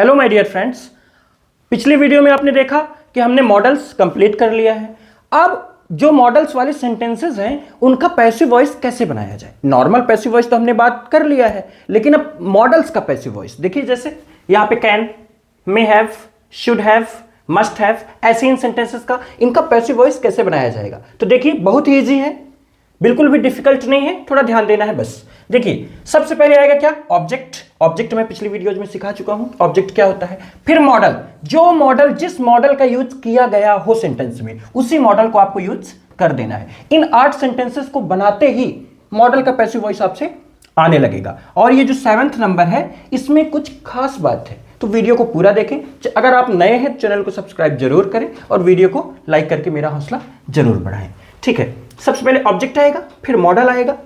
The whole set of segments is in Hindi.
हेलो माय डियर फ्रेंड्स, पिछली वीडियो में आपने देखा कि हमने मॉडल्स कंप्लीट कर लिया है। अब जो मॉडल्स वाले सेंटेंसेस हैं उनका पैसिव वॉइस कैसे बनाया जाए। नॉर्मल पैसिव वॉइस तो हमने बात कर लिया है, लेकिन अब मॉडल्स का पैसिव वॉइस देखिए। जैसे यहाँ पे can, may have, should have, must have, ऐसे इन सेंटेंसेस का इनका पैसिव वॉइस कैसे बनाया जाएगा। तो देखिए बहुत ही ईजी है, बिल्कुल भी डिफिकल्ट नहीं है, थोड़ा ध्यान देना है बस। देखिए सबसे पहले आएगा क्या, ऑब्जेक्ट। ऑब्जेक्ट मैं पिछली वीडियोज में सिखा चुका हूं ऑब्जेक्ट क्या होता है। फिर मॉडल, जो मॉडल जिस मॉडल का यूज किया गया हो सेंटेंस में उसी मॉडल को आपको यूज कर देना है। इन 8 सेंटेंसेस को बनाते ही मॉडल का पैसिव वॉइस आपसे आने लगेगा। और ये जो 7th नंबर है इसमें कुछ खास बात है, तो वीडियो को पूरा देखें। अगर आप नए हैं तो चैनल को सब्सक्राइब जरूर करें और वीडियो को लाइक करके मेरा हौसला जरूर बढ़ाएं। ठीक है, सबसे पहले ऑब्जेक्ट आएगा, फिर मॉडल आएगा,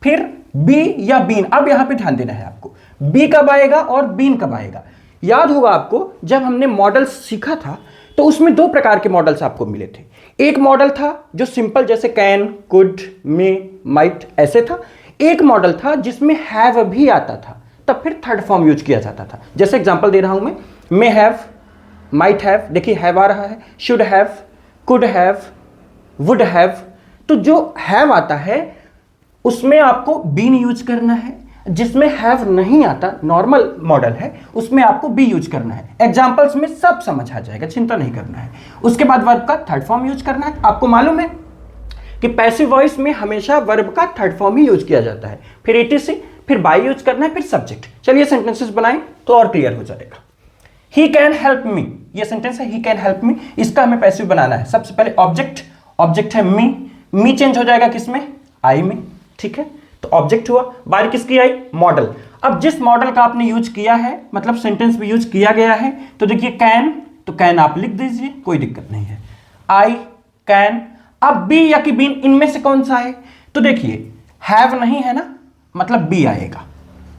फिर बी या बीन। अब यहां पे ध्यान देना है आपको, बी कब आएगा और बीन कब आएगा। याद होगा आपको जब हमने मॉडल सीखा था तो उसमें 2 प्रकार के मॉडल्स आपको मिले थे। एक मॉडल था जो सिंपल जैसे कैन, कुड, मे, माइट ऐसे था। एक मॉडल था जिसमें हैव भी आता था, तब फिर थर्ड फॉर्म यूज किया जाता था। जैसे एग्जांपल दे रहा हूं मैं, मे हैव, माइट हैव, देखिए हैव आ रहा है, should have, could have, would have. तो जो हैव आता है उसमें आपको बीन यूज करना है, जिसमें हैव नहीं आता नॉर्मल मॉडल है उसमें आपको बी यूज करना है। एग्जांपल्स में सब समझ आ जाएगा, चिंता नहीं करना है। उसके बाद वर्ब का थर्ड फॉर्म यूज करना है। आपको मालूम है कि पैसिव वॉइस में हमेशा वर्ब का थर्ड फॉर्म ही यूज किया जाता है, फिर ईटीसी, फिर बाय यूज करना है, फिर सब्जेक्ट। चलिए सेंटेंसेस बनाएं तो और क्लियर हो जाएगा। ही कैन हेल्प मी, ये सेंटेंस है, ही कैन हेल्प मी, इसका हमें पैसिव बनाना है। सबसे पहले ऑब्जेक्ट, ऑब्जेक्ट है मी चेंज हो जाएगा किसमें, आई में। ठीक है, तो ऑब्जेक्ट हुआ, बारी किसकी आई, मॉडल। अब जिस मॉडल का आपने यूज किया है, मतलब सेंटेंस में यूज किया गया है, तो देखिए कैन, तो कैन आप लिख दीजिए, कोई दिक्कत नहीं है। आई कैन, अब बी या कि बीन, इनमें से कौन सा है, तो देखिए हैव नहीं है ना, मतलब बी आएगा।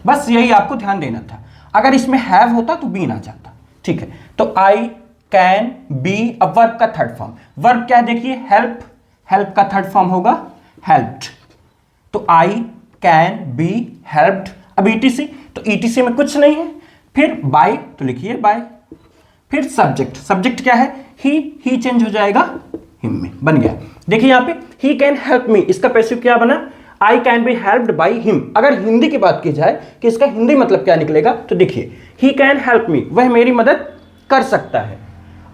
बस यही आपको ध्यान देना था, अगर इसमें हैव होता तो बीन आ जाता। ठीक है, तो आई कैन बी। अब वर्ब का थर्ड फॉर्म, वर्ब क्या है देखिए, हेल्प, हेल्प का थर्ड फॉर्म होगा हेल्प्ड, तो आई कैन बी हेल्प्ड। अब ईटीसी, तो ईटीसी में कुछ नहीं है, फिर बाय, तो लिखिए बाय, फिर सब्जेक्ट, सब्जेक्ट क्या है, ही चेंज हो जाएगा हिम में, बन गया। देखिए यहां पे ही कैन हेल्प मी, इसका पैसिव क्या बना, I can be helped by him. अगर हिंदी की बात की जाए कि इसका हिंदी मतलब क्या निकलेगा, तो देखिए ही कैन हेल्प मी, वह मेरी मदद कर सकता है।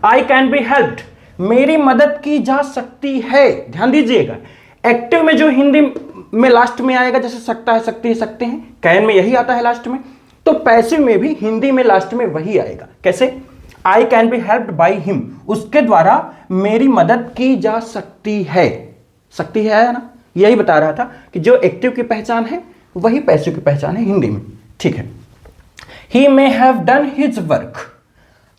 आई कैन बी हेल्प्ड, मेरी मदद की जा सकती है। ध्यान दीजिएगा, एक्टिव में जो हिंदी में लास्ट में आएगा, जैसे सकता है, सकती है, सकते हैं, कैन में यही आता है लास्ट में, तो पैसिव में भी हिंदी में लास्ट में वही आएगा। कैसे, I can be helped by him, उसके द्वारा मेरी मदद की जा सकती है। सकती है ना, यही बता रहा था कि जो एक्टिव की पहचान है वही पैसिव की पहचान है हिंदी में। ठीक है, he may have done his work.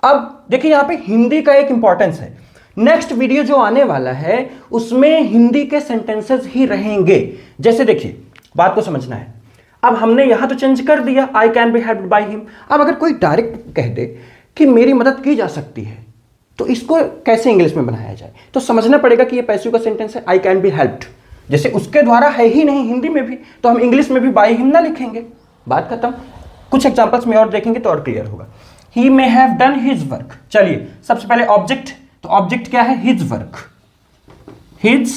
अब देखिए यहां पे हिंदी का एक इंपॉर्टेंस है, नेक्स्ट वीडियो जो आने वाला है उसमें हिंदी के सेंटेंसेस ही रहेंगे। जैसे देखिए बात को समझना है, अब हमने यहां तो चेंज कर दिया I can be helped by him. अब अगर कोई डायरेक्ट कह दे कि मेरी मदद की जा सकती है, तो इसको कैसे इंग्लिश में बनाया जाए, तो समझना पड़ेगा कि ये पैसिव का सेंटेंस है, आई कैन बी हेल्प्ड। जैसे उसके द्वारा है ही नहीं हिंदी में भी, तो हम इंग्लिश में भी बाय हिम ना लिखेंगे, बात खत्म। कुछ एग्जांपल्स में और देखेंगे तो और क्लियर होगा। He may have done his work. चलिए सबसे पहले ऑब्जेक्ट, तो ऑब्जेक्ट क्या है, हिज वर्क, हिज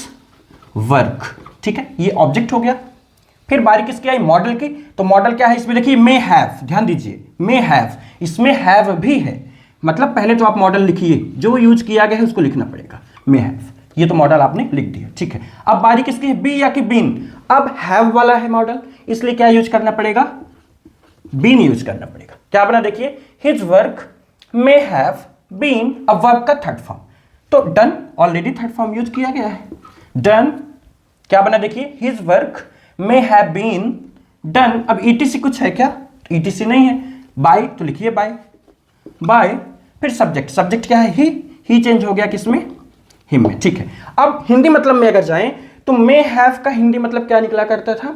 वर्क। ठीक है, ये ऑब्जेक्ट हो गया। फिर बारी किसकी आई, मॉडल की, तो मॉडल क्या है इसमें देखिए, मे हैव, ध्यान दीजिए मे हैव, इसमें हैव भी है, मतलब पहले तो आप मॉडल लिखिए, जो यूज किया गया है उसको लिखना पड़ेगा, मे हैव, ये तो मॉडल आपने लिख दिया। ठीक है, अब बारी किसकी है, बी या कि बीन। अब हैव वाला है मॉडल, इसलिए क्या यूज करना पड़ेगा, बीन यूज करना पड़ेगा। क्या बना देखिए, his work may have been, अब वर्ब का थर्ड फॉर्म, तो done, already third form use किया गया है, डन। क्या बना देखिए, his work may have been done. अब ईटीसी कुछ है क्या, ईटीसी नहीं है, बाय, तो लिखिए बाय, बाय, फिर सब्जेक्ट, सब्जेक्ट क्या है, ही चेंज हो गया किसमें, हिम में। ठीक है, अब हिंदी मतलब में अगर जाएं तो मे हैव का हिंदी मतलब क्या निकला करता था,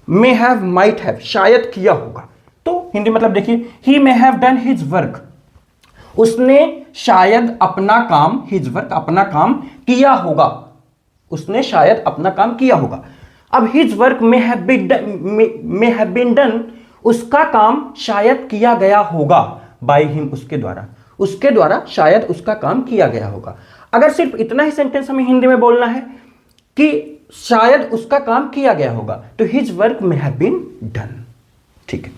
मे हैव माइट हैव, शायद किया होगा, तो हिंदी मतलब देखिए, he may have done his work, उसने शायद अपना काम, हिज वर्क अपना काम किया होगा, उसने शायद अपना काम किया होगा। अब his work may have been done, उसका काम शायद किया गया होगा, बाय हिम, उसके द्वारा शायद उसका काम किया गया होगा। अगर सिर्फ इतना ही सेंटेंस हमें हिंदी में बोलना है कि शायद उसका काम किया गया होगा, तो his work may have been done. ठीक है,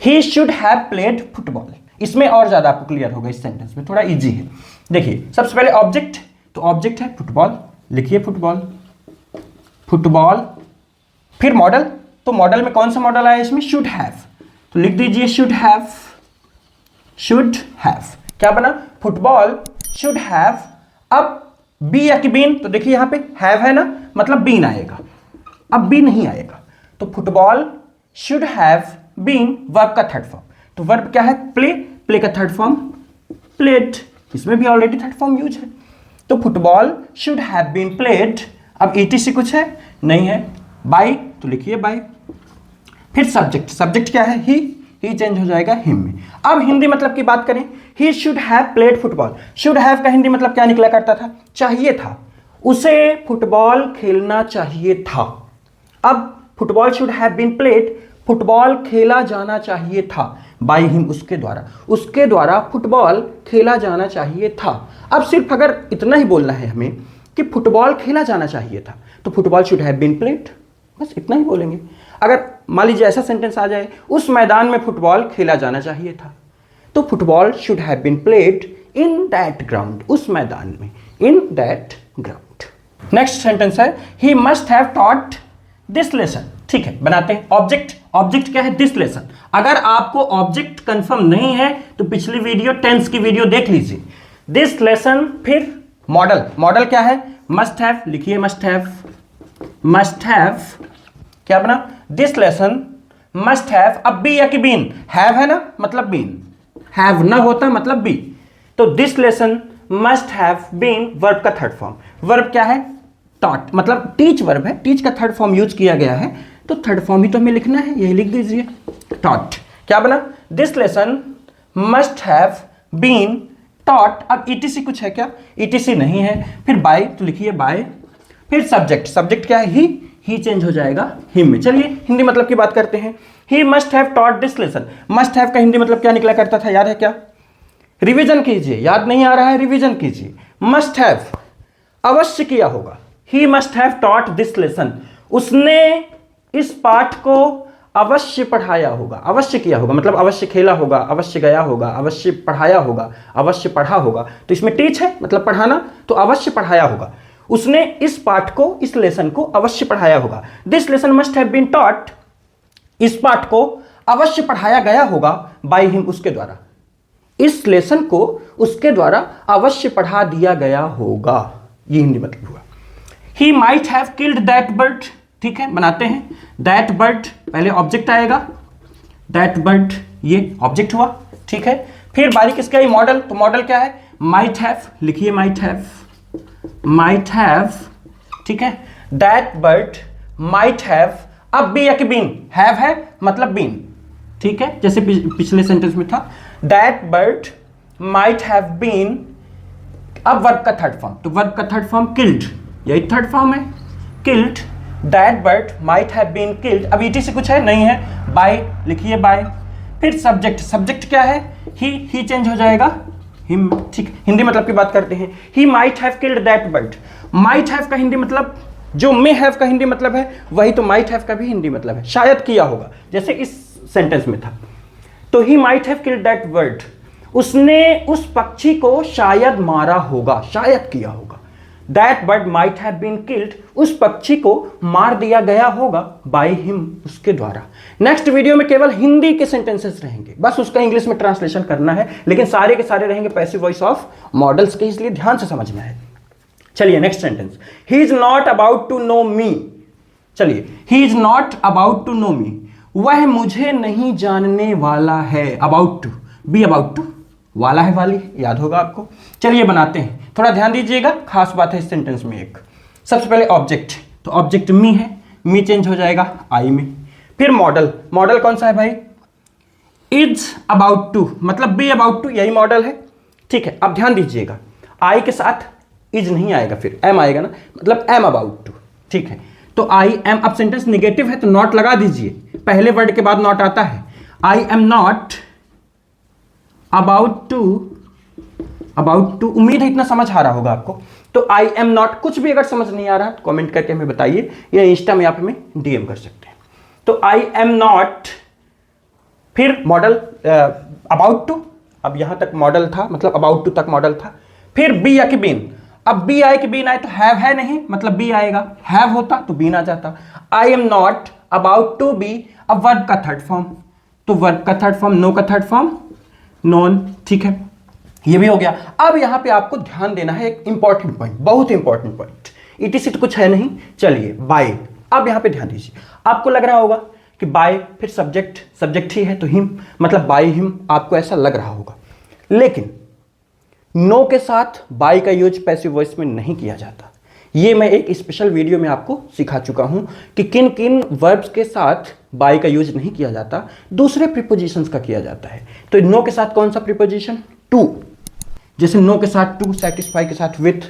he should have played football, इसमें और ज्यादा आपको क्लियर होगा, इस सेंटेंस में थोड़ा इजी है। देखिए सबसे पहले ऑब्जेक्ट, तो ऑब्जेक्ट है फुटबॉल, लिखिए फुटबॉल, फिर मॉडल, तो मॉडल में कौन सा मॉडल आया इसमें, शुड हैव, तो लिख दीजिए शुड हैव, क्या बना, फुटबॉल शुड हैव। अब बी या कि बीन, तो देखिए यहां पे हैव है ना, मतलब बीन आएगा, अब बी नहीं आएगा, तो football should have been verb का थर्ड फॉर्म, तो वर्ब क्या है, प्ले का थर्ड फॉर्म प्लेड, इसमें भी ऑलरेडी थर्ड फॉर्म यूज है, तो football should have been played. अब ईटीसी कुछ है, नहीं है, बाय, तो लिखिए बाय, फिर सब्जेक्ट क्या है, ही चेंज हो जाएगा हिम में। अब हिंदी मतलब की बात करें, ही should have played football, should have का हिंदी मतलब क्या निकला करता था, चाहिए था, उसे फुटबॉल खेलना चाहिए था। अब football should have been played, football खेला जाना चाहिए था, बाय हिम, उसके द्वारा फुटबॉल खेला जाना चाहिए था। अब सिर्फ अगर इतना ही बोलना है हमें कि फुटबॉल खेला जाना चाहिए था, तो football should have been played, बस इतना ही बोलेंगे। अगर मान लीजिए ऐसा सेंटेंस आ जाए, उस मैदान में फुटबॉल खेला जाना चाहिए था, तो football should have been played in that ground, उस मैदान में, in that ground. Next sentence है, he must have taught this lesson. ठीक है, बनाते हैं ऑब्जेक्ट क्या है, दिस लेसन। अगर आपको ऑब्जेक्ट कंफर्म नहीं है तो पिछली वीडियो टेंस की वीडियो देख लीजिए। दिस लेसन, फिर मॉडल क्या है, मस्ट हैव, लिखिए मस्ट हैव, क्या बना, दिस लेसन मस्ट हैव। अब बी या कि बीन, हैव है ना मतलब बीन, हैव ना होता मतलब बी, तो this lesson must have been verb का थर्ड फॉर्म, वर्ब क्या है, टॉट, मतलब टीच वर्ब है, टीच का थर्ड फॉर्म यूज किया गया है, तो थर्ड फॉर्म ही तो हमें लिखना है, यही लिख दीजिए टॉट। क्या बना, this lesson must have been taught. अब ईटीसी कुछ है क्या, ईटीसी नहीं है, फिर बाय, तो लिखिए बाय, फिर सब्जेक्ट क्या है, ही चेंज हो जाएगा हिम में। चलिए हिंदी मतलब की बात करते हैं, ही must have taught this lesson. Must have का हिंदी मतलब क्या निकला करता था, याद है क्या, रिवीजन कीजिए, याद नहीं आ रहा है रिवीजन कीजिए। मस्ट हैव अवश्य किया होगा, ही must have taught this lesson, उसने इस पाठ को अवश्य पढ़ाया होगा, अवश्य किया होगा मतलब अवश्य खेला होगा, अवश्य गया होगा, अवश्य पढ़ाया होगा, अवश्य पढ़ा होगा, तो इसमें टीच है मतलब पढ़ाना, तो अवश्य पढ़ाया होगा, उसने इस पाठ को, इस लेसन को अवश्य पढ़ाया होगा। This lesson must have been taught, इस पाठ को अवश्य पढ़ाया गया होगा, बाय हिम, उसके द्वारा, इस लेसन को उसके द्वारा अवश्य पढ़ा दिया गया होगा, ये हिंदी मतलब हुआ। He might have killed that bird. ठीक है, बनाते हैं, दैट बर्ड, पहले ऑब्जेक्ट आएगा, दैट बर्ड, ये ऑब्जेक्ट हुआ। ठीक है, फिर बारी किसका, ये मॉडल, तो मॉडल क्या है, माइट हैव, लिखिए माइट हैव, ठीक है, दैट बर्ड माइट हैव। अब बी या कि बीन, हैव है मतलब बीन, ठीक है, जैसे पिछले सेंटेंस में था, that bird might have been. अब वर्ब का थर्ड फॉर्म, तो वर्ब का थर्ड फॉर्म किल्ड, यही थर्ड फॉर्म है, killed, that bird might have been killed. अब ईटी से कुछ है, नहीं है, बाय, लिखिए बाय, फिर सब्जेक्ट क्या है, ही चेंज हो जाएगा हिम। ठीक, हिंदी मतलब की बात करते हैं, he might have killed that bird. Might have का हिंदी मतलब, जो मे हैव का हिंदी मतलब है वही तो माइट हैव का भी हिंदी मतलब है, शायद किया होगा, जैसे इस सेंटेंस में था, तो he might have killed that bird, उसने उस पक्षी को शायद मारा होगा, शायद किया होगा। That bird might have been killed, उस पक्षी को मार दिया गया होगा, बाय हिम, उसके द्वारा। नेक्स्ट वीडियो में केवल हिंदी के सेंटेंसेस रहेंगे, बस उसका इंग्लिश में ट्रांसलेशन करना है, लेकिन सारे के सारे रहेंगे पैसिव वॉइस ऑफ मॉडल्स के, इसलिए ध्यान से समझना है। चलिए next sentence, he is not about to know me. चलिए, he is not about to know me, वह मुझे नहीं जानने वाला है। About to, be about to, वाला है वाली, याद होगा आपको। चलिए बनाते हैं, थोड़ा ध्यान दीजिएगा, खास बात है इस सेंटेंस में एक। सबसे पहले ऑब्जेक्ट, तो ऑब्जेक्ट मी है, मी चेंज हो जाएगा आई में। फिर मॉडल कौन सा है भाई, इज अबाउट टू, मतलब बी अबाउट टू, यही मॉडल है। ठीक है, अब ध्यान दीजिएगा, आई के साथ इज नहीं आएगा, फिर एम आएगा ना, मतलब एम अबाउट टू। ठीक है, तो आई एम, अब सेंटेंस निगेटिव है तो नॉट लगा दीजिए, पहले वर्ड के बाद नॉट आता है। I am not about to, उम्मीद है इतना समझ आ रहा होगा आपको। तो आई एम नॉट, कुछ भी अगर समझ नहीं आ रहा तो कमेंट करके हमें बताइए, या इंस्टा में आप हमें डीएम कर सकते हैं। तो आई एम नॉट, फिर मॉडल अबाउट टू, अब यहां तक मॉडल था, मतलब अबाउट टू तक मॉडल था। फिर बी या कि बीन, अब बी आए कि बीन आए, तो हैव है नहीं, मतलब बी आएगा। हैव होता तो बीन आ जाता। I am not about to be, अब वर्ब का थर्ड फॉर्म, तो वर्ब का थर्ड फॉर्म, नो का थर्ड फॉर्म नॉन, ठीक है, ये भी हो गया। अब यहां पे आपको ध्यान देना है एक इंपॉर्टेंट पॉइंट, बहुत इंपॉर्टेंट पॉइंट, इटीसी तो कुछ है नहीं, चलिए बाय। अब यहां पे ध्यान दीजिए, आपको लग रहा होगा कि बाय, फिर सब्जेक्ट, सब्जेक्ट ही है तो हिम, मतलब बाय हिम, आपको ऐसा लग रहा होगा। लेकिन नो के साथ बाय का यूज पैसिव वॉइस में नहीं किया जाता। ये मैं एक स्पेशल वीडियो में आपको सिखा चुका हूं कि किन किन वर्ब्स के साथ बाय का यूज नहीं किया जाता, दूसरे प्रीपोजिशंस का किया जाता है। तो नो के साथ कौन सा प्रीपोजिशन, टू, जैसे नो के साथ टू, सेटिस्फाई के साथ विथ,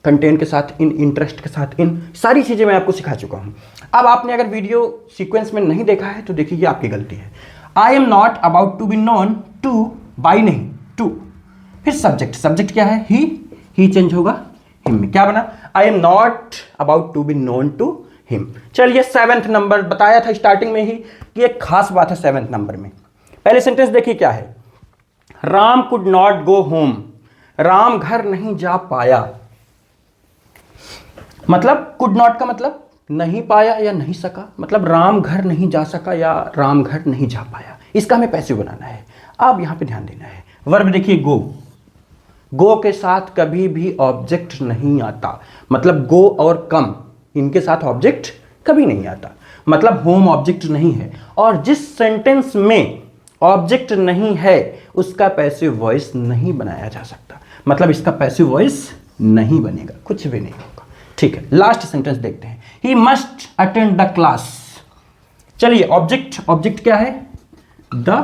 कंटेन के साथ इन, इंटरेस्ट के साथ इन, सारी चीजें मैं आपको सिखा चुका हूं। अब आपने अगर वीडियो सीक्वेंस में नहीं देखा है तो देखिए, ये आपकी गलती है। I am not about to be known to, by नहीं, टू, फिर सब्जेक्ट, सब्जेक्ट क्या है, ही चेंज होगा हिम में, क्या बना, I am not about to be known to him. चलिए 7th नंबर, बताया था स्टार्टिंग में ही कि एक खास बात है 7th नंबर में। पहले सेंटेंस देखिए क्या है, Ram could not go home, Ram घर नहीं जा पाया। मतलब कुड नॉट का मतलब नहीं पाया या नहीं सका, मतलब राम घर नहीं जा सका या राम घर नहीं जा पाया, इसका हमें पैसिव बनाना है। अब यहां पे ध्यान देना है, वर्ब देखिए गो, गो के साथ कभी भी ऑब्जेक्ट नहीं आता, मतलब गो और कम, इनके साथ ऑब्जेक्ट कभी नहीं आता, मतलब होम ऑब्जेक्ट नहीं है। और जिस सेंटेंस में ऑब्जेक्ट नहीं है उसका पैसिव वॉइस नहीं बनाया जा सकता, मतलब इसका पैसिव वॉइस नहीं बनेगा, कुछ भी नहीं होगा, ठीक है। लास्ट सेंटेंस देखते हैं, he must attend the class. चलिए ऑब्जेक्ट, ऑब्जेक्ट क्या है, द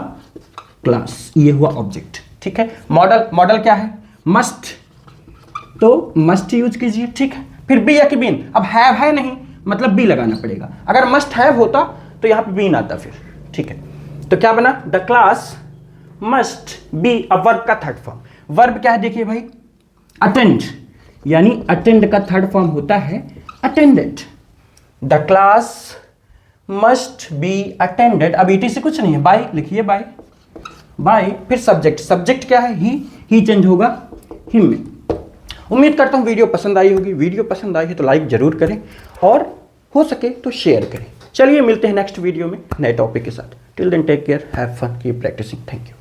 क्लास, ये हुआ ऑब्जेक्ट, ठीक है। मॉडल, मॉडल क्या है, मस्ट, तो मस्ट यूज कीजिए, ठीक है। फिर बी या कि बीन, अब हैव है नहीं, मतलब बी लगाना पड़ेगा, अगर मस्ट हैव होता तो यहां पे बीन आता फिर, ठीक है। तो क्या बना, द क्लास मस्ट बी, अब वर्ब का थर्ड फॉर्म, वर्ब क्या है देखिए भाई, अटेंड, यानी अटेंड का थर्ड फॉर्म होता है attended. The class must be attended, अब ईटी से कुछ नहीं है, बाय लिखिए, बाय, बाय, फिर सब्जेक्ट, सब्जेक्ट क्या है, ही चेंज होगा हिम में। उम्मीद करता हूं वीडियो पसंद आई होगी, वीडियो पसंद आई है तो लाइक जरूर करें और हो सके तो शेयर करें। चलिए मिलते हैं नेक्स्ट वीडियो में नए टॉपिक के साथ। Till then take care, have fun, keep practising, thank you.